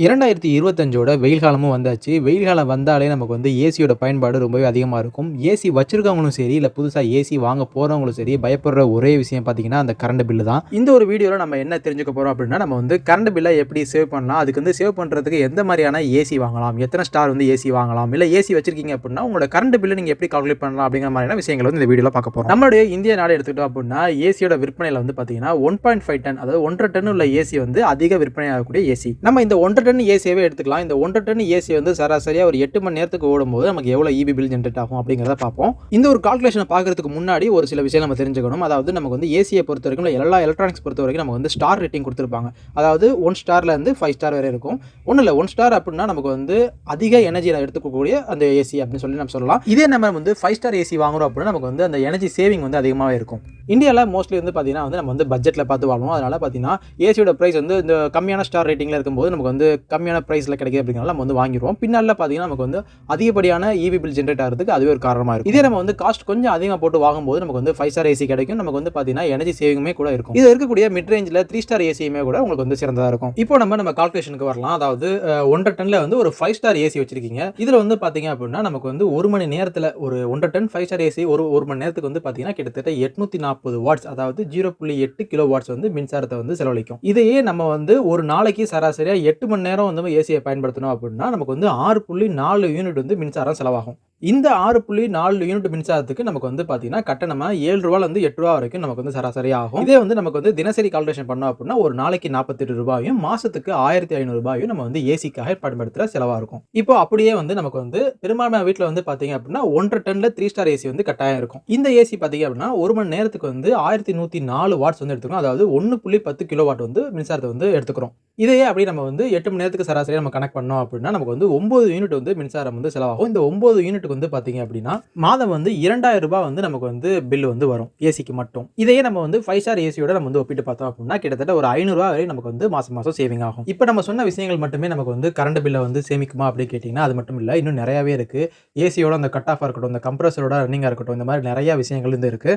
2025ஓட வெயில் காலமும் வந்தாச்சு. வெயில் காலம் வந்தாலே நமக்கு வந்து ஏசியோட பயன்பாடு ரொம்பவே அதிகமா இருக்கும். ஏசி வச்சிருக்கவங்களும் சரி, இல்ல புதுசா ஏசி வாங்க போறவங்களும் சரி, பயப்படுற ஒரே விஷயம் பார்த்தீங்கன்னா, அந்த கரண்ட் பில்லு தான். இந்த ஒரு வீடியோல நம்ம என்ன தெரிஞ்சுக்க போறோம் அப்படின்னா, நம்ம வந்து கரண்ட் பில்ல எப்படி சேவ் பண்ணலாம்? அதுக்கு வந்து சேவ் பண்றதுக்கு எந்த மாரியான ஏசி வாங்கலாம்? எத்தன ஸ்டார் வந்து ஏசி வாங்கலாம்? இல்ல ஏசி வச்சிருக்கீங்க அப்படின்னா, உங்களோட கரண்ட் பில்ல நீங்க எப்படி கால்குலேட் பண்ணலாம்? அப்படிங்கிற மாரியான விஷயங்கள வந்து இந்த வீடியோல பார்க்க போறோம். நம்மளுடைய இந்திய நாடு எடுத்துக்கிட்டோம் அப்படின்னா, ஏசியோட விற்பனையில வந்து பார்த்தீங்கன்னா, 1.5 டன் அதாவது 1.5 டன் உள்ள ஏசி வந்து அதிக விற்பனை ஆகக்கூடிய ஏசி. நம்ம இந்த 1.5 டன் ஏசியவே எடுத்துக்கலாம். இந்த 1.5 டன் ஏசி வந்து சராசரியா ஒரு 8 மணி நேரத்துக்கு ஓடும்போது நமக்கு எவ்வளவு ஈபி பில் ஜெனரேட் ஆகும் அப்படிங்கிறத பார்ப்போம். இந்த ஒரு கால்குலேஷனை பார்க்கறதுக்கு முன்னாடி ஒரு சில விஷயம் நம்ம தெரிஞ்சுக்கணும். அதாவது நமக்கு வந்து ஏசியை பொறுத்த வரைக்கும் எல்லா எலக்ட்ரானிக்ஸ் பொறுத்த வரைக்கும் நமக்கு வந்து ஸ்டார் ரேட்டிங் கொடுத்துருப்பாங்க. அதாவது 1 ஸ்டார்ல இருந்து 5 ஸ்டார் வரை இருக்கும். ஒன்றும் இல்லை 1 ஸ்டார் அப்படின்னா நமக்கு வந்து அதிக எனர்ஜியை எடுத்துக்கக்கூடிய அந்த ஏசி அப்படின்னு சொல்லி நம்ம சொல்லலாம். இதே நம்ம வந்து 5 ஸ்டார் ஏசி வாங்குறோம் அப்படின்னா நமக்கு வந்து அந்த எனர்ஜி சேவிங் வந்து அதிகமாகவே இருக்கும். இந்தியாவில் மோஸ்ட்லி வந்து பார்த்தீங்கன்னா வந்து நம்ம வந்து பட்ஜெட்டில் பார்த்து வாங்குவோம். அதனால பார்த்தீங்கன்னா ஏசியோட ப்ரைஸ் வந்து இந்த கம்மியான ஸ்டார் ரேட்டிங்கில் இருக்கும்போது நமக்கு வந்து கம்மியான ப்ரைஸில் கிடைக்குது அப்படிங்கிறனால நம்ம வந்து வாங்கிடுவோம். பின்னால பார்த்தீங்கன்னா நமக்கு வந்து அதிகப்படியான ஈவி பில் ஜென்ரேட் ஆகிறதுக்கு அதுவே ஒரு காரணமாக இருக்கும். இதே நம்ம வந்து காஸ்ட் கொஞ்சம் அதிகமாக போட்டு வாங்கும்போது நமக்கு வந்து 5 ஸ்டார் ஏசி கிடைக்கும். நமக்கு வந்து பார்த்தீங்கன்னா எனர்ஜி சேவிங்குமே கூட இருக்கும். இது இருக்கக்கூடிய மிட் ரேஞ்சில் 3 ஸ்டார் ஏசியுமே கூட உங்களுக்கு வந்து சிறந்ததாக இருக்கும். இப்போ நம்ம கால்குலேஷனுக்கு வரலாம். அதாவது 1.5 டன்ல வந்து ஒரு 5 ஸ்டார் ஏசி வச்சிருக்கீங்க. இதில் வந்து பார்த்தீங்க அப்படின்னா நமக்கு வந்து ஒரு மணி நேரத்தில் ஒரு 1.5 டன் 5 ஸ்டார் ஏசி ஒரு மணி நேரத்துக்கு வந்து பார்த்தீங்கன்னா கிட்டத்தட்ட 840 வாட்ஸ் அதாவது 0.8 கிலோ வாட்ஸ் வந்து மின்சாரத்தை வந்து செலவழிக்கும். இதையே நம்ம வந்து ஒரு நாளைக்கு சராசரியா 8 மணி நேரம் வந்து ஏசியை பயன்படுத்தணும் அப்படின்னா நமக்கு வந்து 6.4 யூனிட் வந்து மின்சாரம் செலவாகும். இந்த 6.4 யூனிட் மின்சாரத்துக்கு நமக்கு வந்து பார்த்தீங்கன்னா கட்டணமா ரூ. 7 8 வரைக்கும் நமக்கு வந்து சராசரியா ஆகும். இதே வந்து நமக்கு வந்து தினசரி கால்குலேஷன் பண்ணோம் அப்படின்னா ஒரு நாளைக்கு 48 ரூபாயும் மாசத்துக்கு 1500 ரூபாயும் நம்ம வந்து ஏசிக்காக பயன்படுத்துற செலவா இருக்கும். இப்போ அப்படியே வந்து நமக்கு வந்து பெரும்பாலான வீட்டில் வந்து பார்த்தீங்க அப்படின்னா 1.5 டன்ல 3 ஸ்டார் ஏசி வந்து கட்டாயம் இருக்கும். இந்த ஏசி பார்த்தீங்க அப்படின்னா ஒரு மணி நேரத்துக்கு வந்து 1104 வாட்ஸ் வந்து எடுத்துக்கிறோம். அதாவது 1.10 கிலோ வாட் வந்து மின்சாரத்தை வந்து எடுத்துக்கிறோம். இதையே அப்படி நம்ம வந்து 8 மணி நேரத்துக்கு சராசரியா நம்ம கனெக்ட் பண்ணோம் அப்படின்னா நமக்கு வந்து 9 யூனிட் வந்து மின்சாரம் வந்து செலவாகும். இந்த 9 யூனிட் வந்து பாத்தீங்க அப்படின்னா மாதம் வந்து 2000 ரூபாய் வந்து நமக்கு வந்து பில் வந்து வரும் ஏசிக்கு மட்டும். இதையே நம்ம வந்து 5 ஸ்டார் ஏசியோட நம்ம வந்து ஒப்பிட்டு பார்த்தோம் அப்படின்னா கிட்டத்தட்ட ஒரு 500 ரூபாய் வரை நமக்கு வந்து மாசம் சேவிங் ஆகும். இப்போ நம்ம சொன்ன விஷயங்கள் மட்டுமே நமக்கு வந்து கரண்ட் பில்லை வந்து சேமிக்குமா அப்படின்னு கேட்டீங்கன்னா அது மட்டும் இல்லை, இன்னும் நிறையவே இருக்கு. ஏசியோட அந்த கட் ஆஃபாக இருக்கட்டும், இந்த கம்ப்ரஸரோட ரன்னிங்காக இருக்கட்டும், இந்த மாதிரி நிறைய விஷயங்கள் வந்து இருக்கு.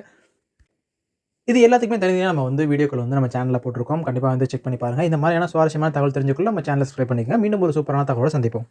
இது எல்லாத்துக்குமே தனியாக நம்ம வந்து வீடியோக்கள் வந்து நம்ம சேனலில் போட்டிருக்கோம். கண்டிப்பாக வந்து செக் பண்ணி பாருங்க. இந்த மாதிரியான சுவாரஸ்யமான தகவல் தெரிஞ்சுக்கொள்ள நம்ம சேனலை சப்ஸ்கிரைப் பண்ணிக்கங்க. மீண்டும் ஒரு சூப்பரான தகவலை சந்திப்போம்.